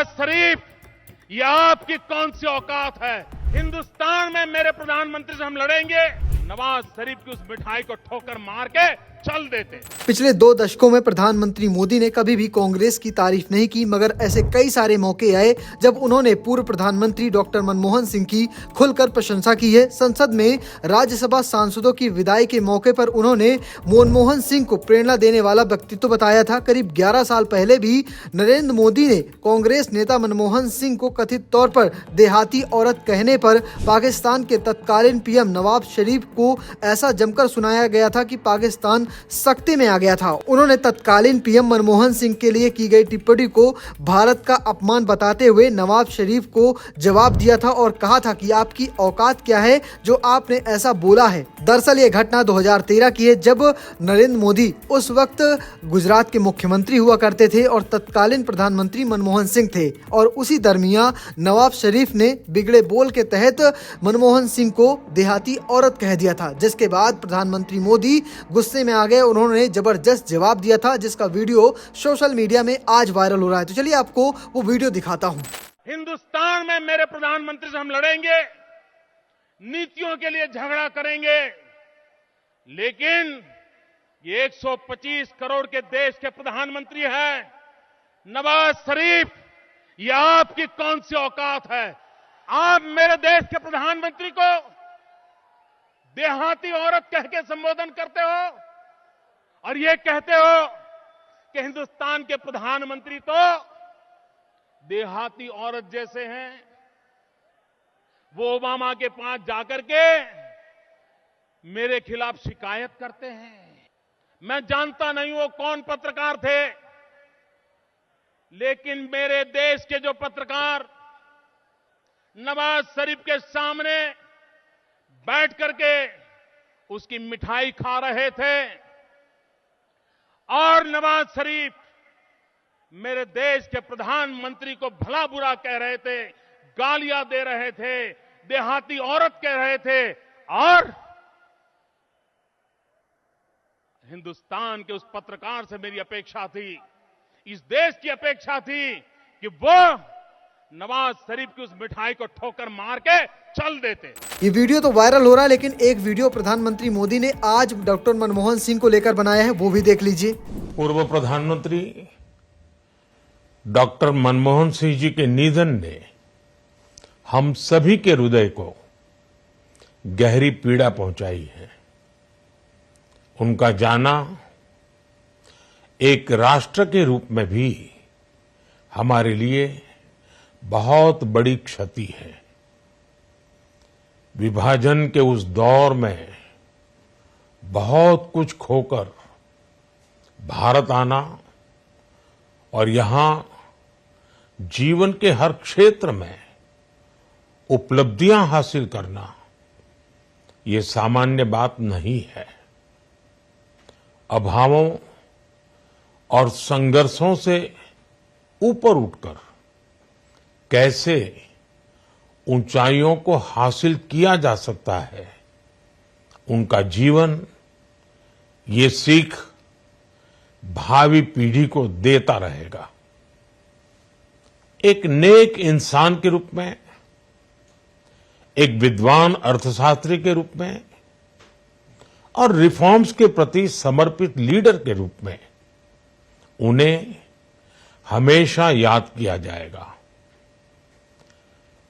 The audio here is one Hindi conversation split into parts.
नवाज शरीफ, ये आपकी कौन सी औकात है? हिंदुस्तान में मेरे प्रधानमंत्री से हम लड़ेंगे, नवाज शरीफ की उस मिठाई को ठोकर मार के चल देते। पिछले 2 दशकों में प्रधानमंत्री मोदी ने कभी भी कांग्रेस की तारीफ नहीं की, मगर ऐसे कई सारे मौके आए जब उन्होंने पूर्व प्रधानमंत्री डॉक्टर मनमोहन सिंह की खुलकर प्रशंसा की है। संसद में राज्यसभा सांसदों की विदाई के मौके पर उन्होंने मनमोहन सिंह को प्रेरणा देने वाला व्यक्तित्व बताया था। करीब 11 साल पहले भी नरेंद्र मोदी ने कांग्रेस नेता मनमोहन सिंह को कथित तौर पर देहाती औरत कहने पर पाकिस्तान के तत्कालीन पीएम नवाज शरीफ को ऐसा जमकर सुनाया गया था कि पाकिस्तान सख्ती में आ गया था। उन्होंने तत्कालीन पीएम मनमोहन सिंह के लिए की गई टिप्पणी को भारत का अपमान बताते हुए नवाज शरीफ को जवाब दिया था और कहा था कि आपकी औकात क्या है जो आपने ऐसा बोला है। दरअसल ये घटना 2013 की है, जब नरेंद्र मोदी उस वक्त गुजरात के मुख्यमंत्री हुआ करते थे और तत्कालीन प्रधानमंत्री मनमोहन सिंह थे, और उसी दरमियान नवाज शरीफ ने बिगड़े बोल के तहत मनमोहन सिंह को देहाती औरत कह दिया था, जिसके बाद प्रधानमंत्री मोदी गुस्से में आ गए। उन्होंने जबरदस्त जवाब दिया था, जिसका वीडियो सोशल मीडिया में आज वायरल हो रहा है। तो चलिए आपको वो वीडियो दिखाता हूं। हिंदुस्तान में मेरे प्रधानमंत्री से हम लड़ेंगे, नीतियों के लिए झगड़ा करेंगे, लेकिन ये 125 करोड़ के देश के प्रधानमंत्री हैं। नवाज शरीफ, ये आपकी कौन सी औकात है? आप मेरे देश के प्रधानमंत्री को देहाती औरत कह के संबोधन करते हो और ये कहते हो कि हिंदुस्तान के प्रधानमंत्री तो देहाती औरत जैसे हैं। वो ओबामा के पास जाकर के मेरे खिलाफ शिकायत करते हैं। मैं जानता नहीं वो कौन पत्रकार थे, लेकिन मेरे देश के जो पत्रकार नवाज शरीफ के सामने बैठ करके उसकी मिठाई खा रहे थे और नवाज शरीफ मेरे देश के प्रधानमंत्री को भला बुरा कह रहे थे, गालियां दे रहे थे, देहाती औरत कह रहे थे, और हिंदुस्तान के उस पत्रकार से मेरी अपेक्षा थी, इस देश की अपेक्षा थी कि वो नवाज शरीफ की उस मिठाई को ठोकर मार के चल देते। ये वीडियो तो वायरल हो रहा है, लेकिन एक वीडियो प्रधानमंत्री मोदी ने आज डॉक्टर मनमोहन सिंह को लेकर बनाया है, वो भी देख लीजिए। पूर्व प्रधानमंत्री डॉक्टर मनमोहन सिंह जी के निधन ने हम सभी के हृदय को गहरी पीड़ा पहुंचाई है। उनका जाना एक राष्ट्र के रूप में भी हमारे लिए बहुत बड़ी क्षति है। विभाजन के उस दौर में बहुत कुछ खोकर भारत आना और यहां जीवन के हर क्षेत्र में उपलब्धियां हासिल करना, ये सामान्य बात नहीं है। अभावों और संघर्षों से ऊपर उठकर कैसे ऊंचाइयों को हासिल किया जा सकता है, उनका जीवन ये सीख भावी पीढ़ी को देता रहेगा। एक नेक इंसान के रूप में, एक विद्वान अर्थशास्त्री के रूप में और रिफॉर्म्स के प्रति समर्पित लीडर के रूप में उन्हें हमेशा याद किया जाएगा।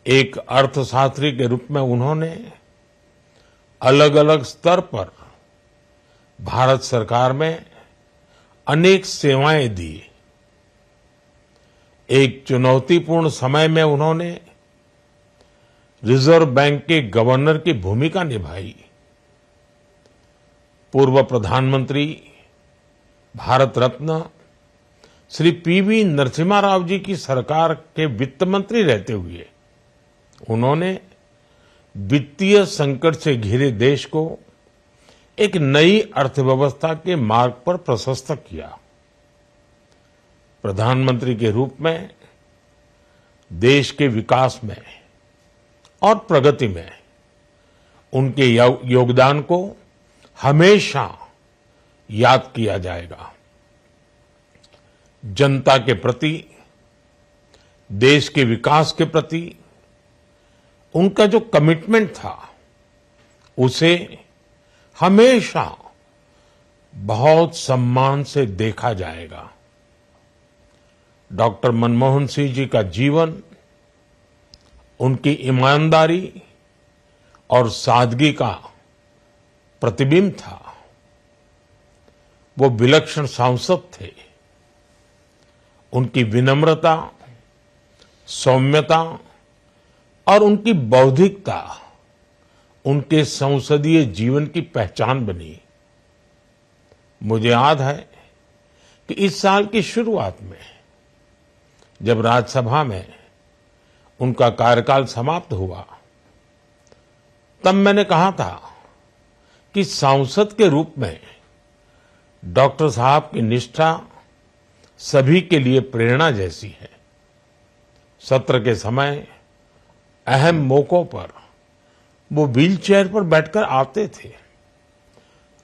एक अर्थशास्त्री के रूप में उन्होंने अलग अलग स्तर पर भारत सरकार में अनेक सेवाएं दी। एक चुनौतीपूर्ण समय में उन्होंने रिजर्व बैंक के गवर्नर की भूमिका निभाई। पूर्व प्रधानमंत्री भारत रत्न श्री पीवी नरसिम्हा राव जी की सरकार के वित्त मंत्री रहते हुए उन्होंने वित्तीय संकट से घिरे देश को एक नई अर्थव्यवस्था के मार्ग पर प्रशस्त किया। प्रधानमंत्री के रूप में देश के विकास में और प्रगति में उनके योगदान को हमेशा याद किया जाएगा। जनता के प्रति देश के विकास के प्रति उनका जो कमिटमेंट था उसे हमेशा बहुत सम्मान से देखा जाएगा। डॉक्टर मनमोहन सिंह जी का जीवन उनकी ईमानदारी और सादगी का प्रतिबिंब था। वो विलक्षण सांसद थे। उनकी विनम्रता, सौम्यता और उनकी बौद्धिकता उनके संसदीय जीवन की पहचान बनी। मुझे याद है कि इस साल की शुरुआत में जब राज्यसभा में उनका कार्यकाल समाप्त हुआ, तब मैंने कहा था कि सांसद के रूप में डॉक्टर साहब की निष्ठा सभी के लिए प्रेरणा जैसी है। सत्र के समय अहम मौकों पर वो व्हीलचेयर पर बैठकर आते थे,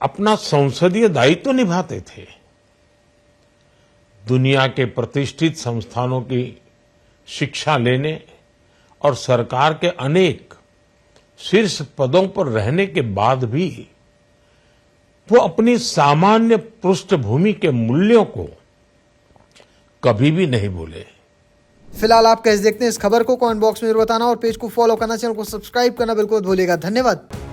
अपना संसदीय दायित्व निभाते थे। दुनिया के प्रतिष्ठित संस्थानों की शिक्षा लेने और सरकार के अनेक शीर्ष पदों पर रहने के बाद भी वो अपनी सामान्य पृष्ठभूमि के मूल्यों को कभी भी नहीं भूले। फिलहाल आप कैसे देखते हैं इस खबर को कमेंट बॉक्स में जरूर बताना और पेज को फॉलो करना, चैनल को सब्सक्राइब करना बिल्कुल भूलिएगा। धन्यवाद।